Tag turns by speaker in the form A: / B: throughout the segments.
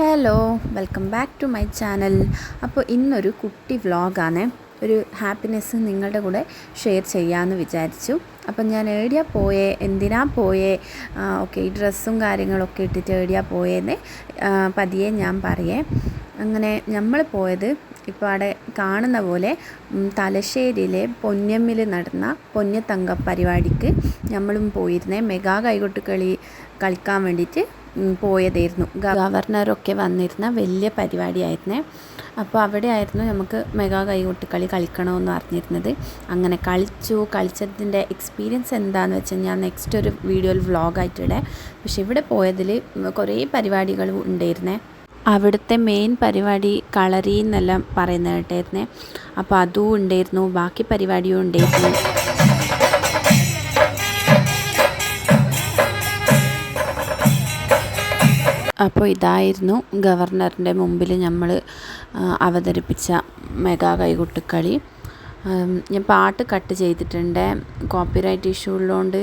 A: Hello, welcome back to my channel. അപ്പോൾ ഇന്നൊരു കുട്ടി വ്ളോഗാണ്. ഒരു ഹാപ്പിനെസ് നിങ്ങളുടെ കൂടെ ഷെയർ ചെയ്യാമെന്ന് വിചാരിച്ചു. അപ്പം ഞാൻ എവിടെയാ പോയേ, എന്തിനാ പോയേ, ഓക്കെ ഈ ഡ്രസ്സും കാര്യങ്ങളൊക്കെ ഇട്ടിട്ട് എവിടെയാ പോയേന്ന് പതിയെ ഞാൻ പറയേ. അങ്ങനെ നമ്മൾ പോയത് ഇപ്പോൾ അവിടെ കാണുന്ന പോലെ തലശ്ശേരിയിലെ പൊന്നമ്മിൽ നടന്ന പൊന്നത്തങ്ക പരിപാടിക്ക് നമ്മളും പോയിരുന്നേ. മെഗാ കൈകൊട്ടുകളി കളിക്കാൻ വേണ്ടിയിട്ട് പോയതായിരുന്നു. ഗവർണറൊക്കെ വന്നിരുന്ന വലിയ പരിപാടിയായിരുന്നേ. അപ്പോൾ അവിടെ ആയിരുന്നു നമുക്ക് മെഗാ കൈകൊട്ടുകളി കളിക്കണമെന്ന് പറഞ്ഞിരുന്നത്. അങ്ങനെ കളിച്ചതിൻ്റെ എക്സ്പീരിയൻസ് എന്താണെന്ന് വെച്ചാൽ ഞാൻ നെക്സ്റ്റ് ഒരു വീഡിയോയിൽ വ്ളോഗായിട്ടിടെ. പക്ഷെ ഇവിടെ പോയതിൽ കുറേ പരിപാടികൾ ഉണ്ടായിരുന്നേ. അവിടുത്തെ മെയിൻ പരിപാടി കളരി എന്നെല്ലാം പറയുന്നത് കേട്ടായിരുന്നേ. അപ്പോൾ അതും ഉണ്ടായിരുന്നു, ബാക്കി പരിപാടിയും ഉണ്ടായിരുന്നു. അപ്പോൾ ഇതായിരുന്നു ഗവർണറിൻ്റെ മുമ്പിൽ നമ്മൾ അവതരിപ്പിച്ച മെഗാ കൈകൊട്ടുകളി. ഞാൻ പാട്ട് കട്ട് ചെയ്തിട്ടുണ്ട്, കോപ്പിറൈറ്റ് ഇഷ്യൂ ഉള്ളതുകൊണ്ട്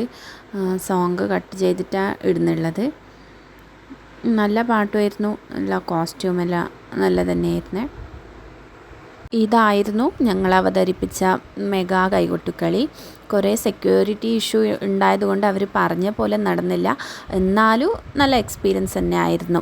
A: സോങ് കട്ട് ചെയ്തിട്ടാണ് ഇടുന്നുള്ളത്. നല്ല പാട്ടുമായിരുന്നു, നല്ല കോസ്റ്റ്യൂമെല്ലാം നല്ല തന്നെയായിരുന്നു. ഇതായിരുന്നു ഞങ്ങൾ അവതരിപ്പിച്ച മെഗാ കൈകൊട്ടുകളി. കുറേ സെക്യൂരിറ്റി ഇഷ്യൂ ഉണ്ടായതുകൊണ്ട് അവർ പറഞ്ഞ പോലെ നടന്നില്ല, എന്നാലും നല്ല എക്സ്പീരിയൻസ് തന്നെ ആയിരുന്നു.